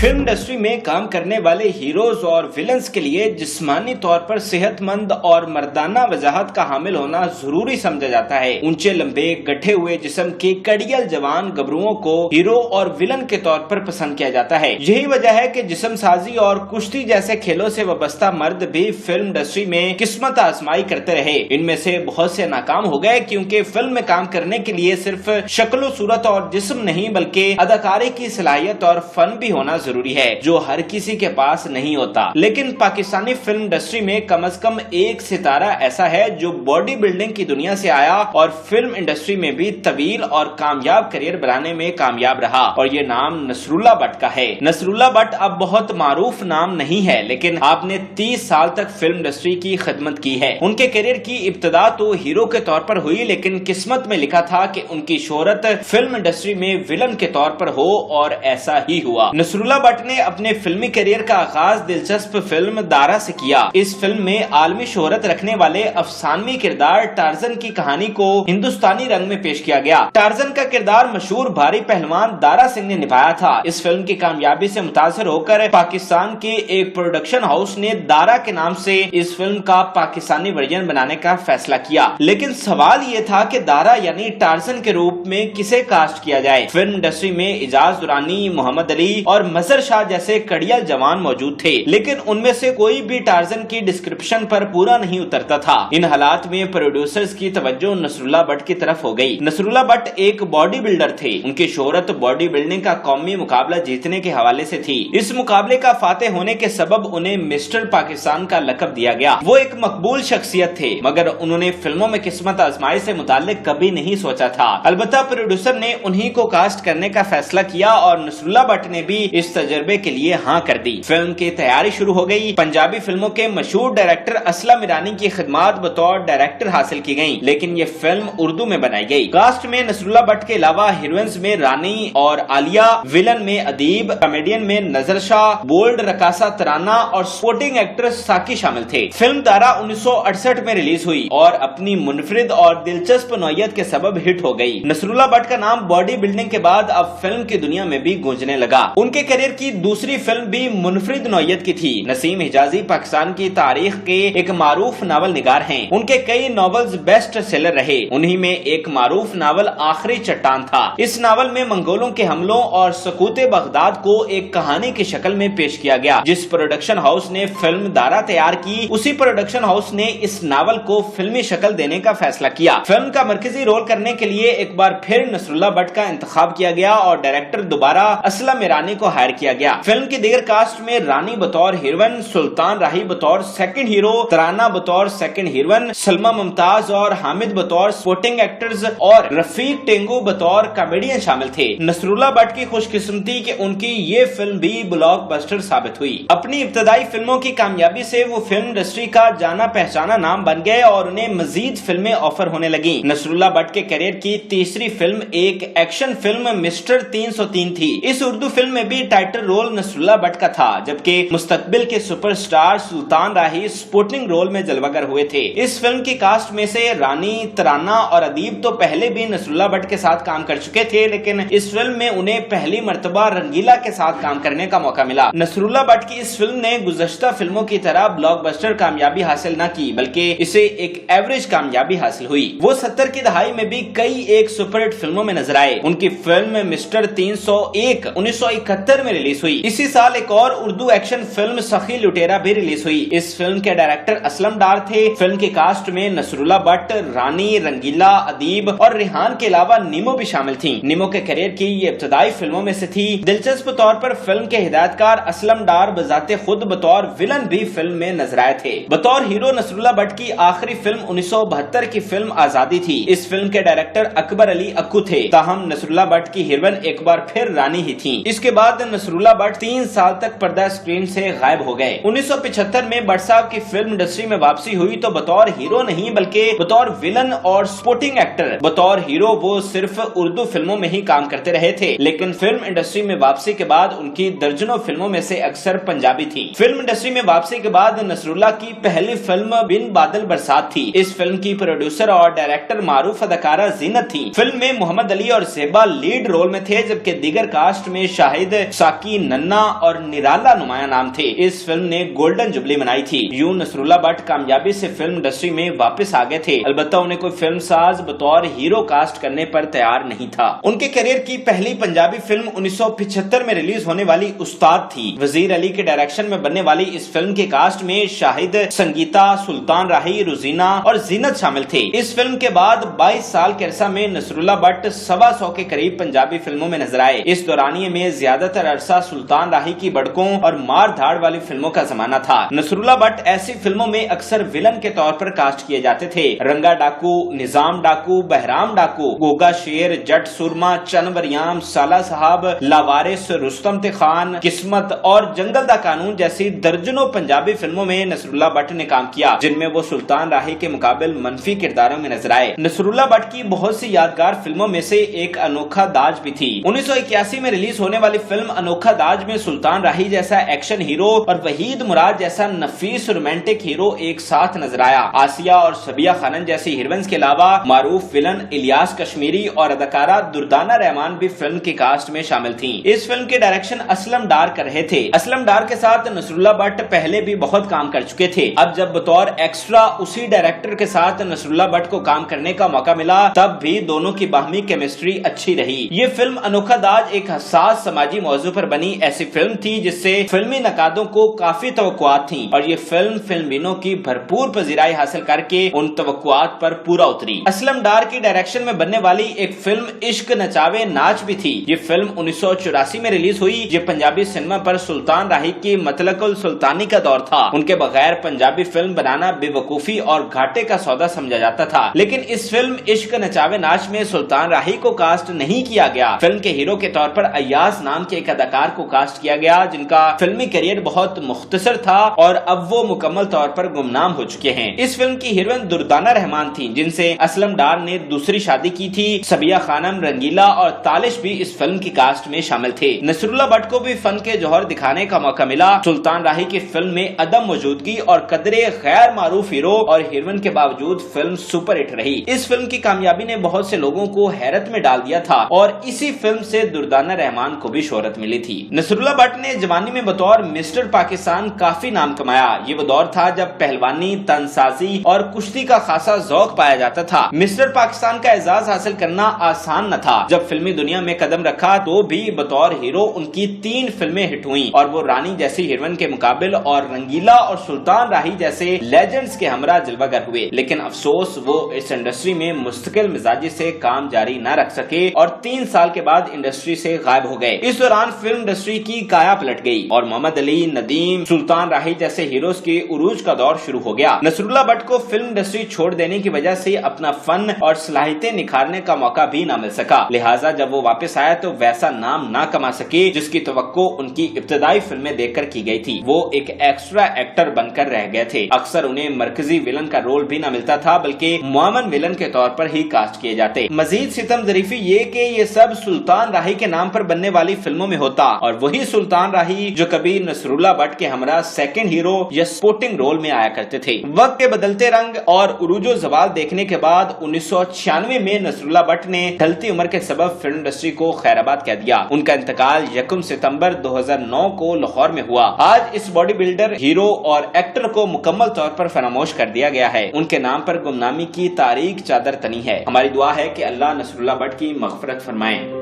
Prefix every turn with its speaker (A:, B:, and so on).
A: Film industry में काम करने वाले हीरोज और विलन्स के लिए जिस्मानी तौर पर सेहतमंद और मर्दाना वजाहत का हामिल होना जरूरी समझा जाता है। ऊंचे लंबे गठे हुए जिस्म के कड़ियल जवान गबरुओं को हीरो और विलन के तौर पर पसंद किया जाता है। यही वजह है कि जिस्म साजी और कुश्ती जैसे खेलों से वाबस्ता मर्द भी फिल्म इंडस्ट्री में किस्मत आजमाई करते रहे। इनमें से बहुत से नाकाम हो गए क्योंकि फिल्म में काम करने के लिए सिर्फ शक्ल सूरत और जिस्म नहीं बल्कि अदाकारी की सलाहियत और फन भी होना जरूरी है, जो हर किसी के पास नहीं होता। लेकिन पाकिस्तानी फिल्म इंडस्ट्री में कम से कम एक सितारा ऐसा है जो बॉडी बिल्डिंग की दुनिया से आया और फिल्म इंडस्ट्री में भी तवील और कामयाब करियर बनाने में कामयाब रहा, और ये नाम नसरुल्लाह भट्ट का है। नसरुल्लाह भट्ट अब बहुत मारूफ नाम नहीं है, लेकिन आपने 30 साल तक फिल्म इंडस्ट्री की खिदमत की है। उनके करियर की इब्तिदा तो हीरो के तौर पर हुई, लेकिन किस्मत में लिखा था कि उनकी शोहरत फिल्म इंडस्ट्री में विलन के तौर पर हो, और ऐसा ही हुआ। नसरुल्लाह भट्ट ने अपने फिल्मी करियर का आगाज दिलचस्प फिल्म दारा से किया। इस फिल्म में आलमी शोहरत रखने वाले अफसानवी किरदार टार्जन की कहानी को हिंदुस्तानी रंग में पेश किया गया। टार्जन का किरदार मशहूर भारी पहलवान दारा सिंह ने निभाया था। इस फिल्म की कामयाबी से मुतासिर होकर पाकिस्तान के एक प्रोडक्शन हाउस ने दारा के नाम से इस फिल्म का पाकिस्तानी वर्जन बनाने का फैसला किया। लेकिन सवाल ये था कि दारा यानी टार्जन के रूप में किसे कास्ट किया जाए। फिल्म इंडस्ट्री में इजाज दुरानी, मोहम्मद अली और मजहर शाह जैसे कड़ियल जवान मौजूद थे, लेकिन उनमें से कोई भी टार्जन की डिस्क्रिप्शन पर पूरा नहीं उतरता था। इन हालात में प्रोड्यूसर्स की तवज्जो नसरुल्लाह भट्ट की तरफ हो गई। नसरुल्लाह भट्ट एक बॉडी बिल्डर थे। उनकी शोहरत बॉडी बिल्डिंग का कौमी मुकाबला जीतने के हवाले से थी। इस मुकाबले का फातेह होने के सबब उन्हें मिस्टर पाकिस्तान का लकब दिया गया। वो एक मकबूल शख्सियत थे, मगर उन्होंने फिल्मों में किस्मत आजमाई से मुताल्लिक कभी नहीं सोचा था। अलबत्ता प्रोड्यूसर ने उन्हीं को कास्ट करने का फैसला किया और नसरुल्लाह भट्ट ने भी इस तजर्बे के लिए हाँ कर दी। फिल्म की तैयारी शुरू हो गई। पंजाबी फिल्मों के मशहूर डायरेक्टर असलम ईरानी की खिदमत बतौर डायरेक्टर हासिल की गयी, लेकिन ये फिल्म उर्दू में बनाई गई। कास्ट में नसरुल्लाह भट्ट के अलावा हीरोइंस में रानी और आलिया, विलन में अदीब, कॉमेडियन में नजर शाह, बोल्ड रकासा तराना और स्पोर्टिंग एक्ट्रेस साकी शामिल थे। फिल्म दारा 1968 में रिलीज हुई और अपनी मुनफरिद और दिलचस्प नौयत के सबब हिट हो गई। नसरुल्लाह भट्ट का नाम बॉडी बिल्डिंग के बाद अब फिल्म की दुनिया में भी गूंजने लगा। उनके करियर की दूसरी फिल्म भी मुनफरिद नौयत की थी। नसीम हिजाजी पाकिस्तान की तारीख के एक मारूफ नावल निगार हैं। उनके कई नॉवेल्स बेस्ट सेलर रहे। उन्हीं में एक मारूफ नावल आखिरी चट्टान था। इस नावल में मंगोलों के हमलों और सकूते बगदाद को एक कहानी की शक्ल में पेश किया गया। जिस प्रोडक्शन हाउस ने फिल्म दारा तैयार की, उसी प्रोडक्शन हाउस ने इस नावल को फिल्मी शक्ल देने का फैसला किया। फिल्म का मरकजी रोल करने के लिए एक बार फिर नसरुल्लाह भट्ट का इंतखाब किया गया और डायरेक्टर दोबारा असलम ईरानी को हायर किया गया। फिल्म की दीगर कास्ट में रानी बतौर हीरोइन, सुल्तान राही बतौर सेकंड हीरो, तराना बतौर सेकंड हीरोइन, सलमा मुमताज और हामिद बतौर सपोर्टिंग एक्टर्स और रफीक टेंगू बतौर कॉमेडियन शामिल थे। नसरुल्लाह भट्ट की खुशकिस्मती कि उनकी ये फिल्म भी ब्लॉकबस्टर साबित हुई। अपनी इब्तदाई फिल्मों की कामयाबी से वो फिल्म इंडस्ट्री का जाना पहचाना नाम बन गए और उन्हें मजीद फिल्में ऑफर होने लगी। नसरुल्लाह भट्ट के करियर की तीसरी फिल्म एक एक्शन फिल्म मिस्टर 303 थी। इस उर्दू फिल्म में भी टाइटल रोल नसरुल्लाह भट्ट का था, जबकि मुस्तकबिल के सुपरस्टार सुल्तान राही सपोर्टिंग रोल में जलवागर हुए थे। इस फिल्म की कास्ट में से रानी, तराना और अदीब तो पहले भी नसरुल्लाह भट्ट के साथ काम कर चुके थे, लेकिन इस फिल्म में उन्हें पहली मर्तबा रंगीला के साथ काम करने का मौका मिला। नसरुल्लाह भट्ट की इस फिल्म ने गुज़श्ता फिल्मों की तरह ब्लॉकबस्टर कामयाबी हासिल न की, बल्कि इसे एक एवरेज कामयाबी हासिल हुई। वो 70 की दहाई में भी कई एक सुपरहिट फिल्मों में नजर आए। उनकी फिल्म मिस्टर 301 1971 में रिलीज हुई। इसी साल एक और उर्दू एक्शन फिल्म सखी लुटेरा भी रिलीज हुई। इस फिल्म के डायरेक्टर असलम डार थे। फिल्म की कास्ट में नसरुल्लाह भट्ट, रानी, रंगीला, अदीब और रिहान के अलावा नीमो भी शामिल थी। नीमो के करियर की ये इब्तदाई फिल्मों में से थी। दिलचस्प तौर पर फिल्म के हिदायतकार असलम डार बजाते खुद बतौर विलन भी फिल्म में नजर आए थे। बतौर हीरो नसरुल्लाह भट्ट की आखिरी फिल्म 1972 की फिल्म आजादी थी। इस फिल्म के डायरेक्टर अकबर अली अक्कू थे। ताहम नसरुल्लाह भट्ट की हीरोइन एक बार फिर रानी ही थी। इसके बाद नसरुल्लाह भट्ट 3 साल तक पर्दा स्क्रीन से गायब हो गए। 1975 में भट्ट साहब की फिल्म इंडस्ट्री में वापसी हुई तो बतौर हीरो नहीं बल्कि बतौर विलन और सपोर्टिंग एक्टर। बतौर हीरो वो सिर्फ उर्दू फिल्मों में ही काम करते रहे थे, लेकिन फिल्म इंडस्ट्री में वापसी के बाद उनकी दर्जनों फिल्मों में से अक्सर पंजाबी थी। फिल्म इंडस्ट्री में वापसी के बाद नसरुल्लाह की पहली फिल्म बिन बादल बरसात थी। इस फिल्म की प्रोड्यूसर और डायरेक्टर मारूफ अदाकारा जीनत थी। फिल्म में मोहम्मद अली और ज़ेबा लीड रोल में थे, जबकि दीगर कास्ट में शाहिद, साकी, नन्ना और निराला नुमाया नाम थे। इस फिल्म ने गोल्डन जुबली मनाई थी। यूं नसरुल्लाह भट्ट कामयाबी से फिल्म इंडस्ट्री में वापस आ गए थे। अलबत्ता उन्हें कोई फिल्म साज बतौर हीरो कास्ट करने पर तैयार नहीं था। उनके करियर की पहली पंजाबी फिल्म 1975 में रिलीज होने वाली उस्ताद थी। वजीर अली के डायरेक्शन में बनने वाली इस फिल्म के कास्ट में शाहिद, संगीता, सुल्तान राही, रुजीना और जीनत शामिल थे। इस फिल्म के बाद 22 साल के अरसा में नसरुल्लाह भट्ट 125 के करीब पंजाबी फिल्मों में नजर आए। इस दौरानिये में ज्यादातर अरसा सुल्तान राही की बड़कों और मार धाड़ वाली फिल्मों का जमाना था। नसरुल्लाह भट्ट ऐसी फिल्मों में अक्सर विलन के तौर पर कास्ट किए जाते थे। रंगा डाकू, निजाम डाकू, बहराम डाकू, गोगा शेर, जट सुरमा, चनवरियाम, साला साहब, लावारिस, रुस्तम ते खान, किस्मत और जंगल दा कानून जैसी दर्जनों पंजाबी फिल्मों में नसरुल्लाह भट्ट ने काम किया, जिनमें वो सुल्तान राही के मुकाबले मनफी किरदारों में नजर आए। नसरुल्लाह भट्ट की बहुत सी यादगार फिल्मों में से एक अनोखा दाज भी थी। 1981 में रिलीज होने वाली फिल्म अनोखा दाज में सुल्तान राही जैसा एक्शन हीरो और वहीद मुराद जैसा नफीस रोमांटिक हीरो एक साथ नजर आया। आसिया और सबिया खानन जैसी हीरोइंस के अलावा मारूफ विलन इलियास कश्मीरी और अदाकारा दुर्दाना रहमान भी फिल्म के कास्ट में शामिल थीं। इस फिल्म के डायरेक्शन असलम डार कर रहे थे। असलम डार के साथ नसरुल्लाह भट्ट पहले भी बहुत काम कर चुके थे। अब जब बतौर एक्स्ट्रा उसी डायरेक्टर के साथ नसरुल्लाह भट्ट को काम करने का मौका मिला, तब भी दोनों की बाहमी केमिस्ट्री अच्छी रही। ये फिल्म अनोखा दाज एक हसास समाजी मौजू पर बनी ऐसी फिल्म थी जिससे फिल्मी नकादों को काफी तवक्कुआत थी और ये फिल्म फिल्मिनों की भरपूर पजीराई हासिल करके उन तवक्कुआत पर पूरा उतरी। असलम डार की डायरेक्शन में बनने वाली एक फिल्म इश्क नचावे नाच भी थी। ये फिल्म 1984 में रिलीज हुई। ये पंजाबी सिनेमा पर सुल्तान राही की मतलकुल सुल्तानी का दौर था। उनके बगैर पंजाबी फिल्म बनाना बेवकूफी और घाटे का सौदा समझा जाता था। लेकिन इस फिल्म इश्क नचावे नाच में सुल्तान राही को कास्ट नहीं किया गया। फिल्म के हीरो के तौर पर अय्याज नाम के एक अदाकार को कास्ट किया गया, जिनका फिल्मी करियर बहुत मुख्तसर था और अब वो मुकम्मल तौर पर गुमनाम हो चुके हैं। इस फिल्म की हीरोइन दुर्दाना रहमान थी, जिनसे असलम डार ने दूसरी शादी की थी। सबिया खानम, रंगीला और तालिश भी इस फिल्म की कास्ट में शामिल थे। नसरुल्लाह भट्ट को भी फन के जौहर दिखाने का मौका मिला। सुल्तान राही की फिल्म में अदम मौजूदगी और कदरे गैर मारूफ हीरो और हीरोइन के बावजूद फिल्म सुपर हिट रही। इस फिल्म की कामयाबी ने बहुत से लोगों को हैरत में डाल दिया था और इसी फिल्म से दुर्दाना रहमान को भी शोहरत मिली थी। नसरुल्लाह भट्ट ने जवानी में बतौर मिस्टर पाकिस्तान काफी नाम कमाया। ये वो दौर था जब पहलवानी, तनसाजी और कुश्ती का खासा ज़ौक पाया जाता था। मिस्टर पाकिस्तान का एजाज हासिल करना आसान न था। जब फिल्मी दुनिया में कदम रखा तो भी बतौर हीरो उनकी 3 फिल्में हिट हुई और वो रानी जैसी हीरोइन के मुकाबले और रंगीला और सुल्तान राही जैसे लेजेंड्स के हमरा जलवागर हुए। लेकिन अफसोस वो इस इंडस्ट्री में मुस्तकिल मिजाजी से काम जारी न रख सके और 3 साल के बाद इंडस्ट्री से गायब हो गए। इस दौरान फिल्म इंडस्ट्री की काया पलट गई और मोहम्मद अली, नदीम, सुल्तान राही जैसे हीरोज के उरूज का दौर शुरू हो गया। नसरुल्लाह भट्ट को फिल्म इंडस्ट्री छोड़ देने की वजह से अपना फन और सलाहियतें निखारने का मौका भी न मिल सका। लिहाजा जब वो वापस आया तो वैसा नाम ना कमा सके जिसकी तवक्को उनकी इब्तदाई फिल्में देखकर की गई थी। वो एक एक्स्ट्रा एक्टर बनकर रह गए थे। अक्सर उन्हें मरकजी विलन का रोल भी न मिलता था, बल्कि मुआवन विलन के तौर पर ही कास्ट किए जाते। मजीद सितम ज़रीफी ये कि ये सब सुल्तान राही के नाम पर बनने वाली फिल्मों में होता और वही सुल्तान राही जो कभी नसरुल्लाह भट्ट के हमरा सेकंड हीरो या सपोर्टिंग रोल में आया करते थे। वक्त के बदलते रंग और उरूजो जवाल देखने के बाद 1996 में नसरुल्लाह भट्ट ने ढलती उम्र के सबब फिल्म इंडस्ट्री को खैराबाद कह दिया। उनका इंतकाल 1 सितंबर 2009 को लाहौर में हुआ। आज इस बॉडी बिल्डर, हीरो और एक्टर को मुकम्मल तौर पर फरामोश कर दिया गया है। उनके नाम पर गुमनामी की तारीख चादर तनी है। हमारी दुआ है कि अल्लाह नसरुल्लाह भट्ट की मग़फ़िरत फरमाए।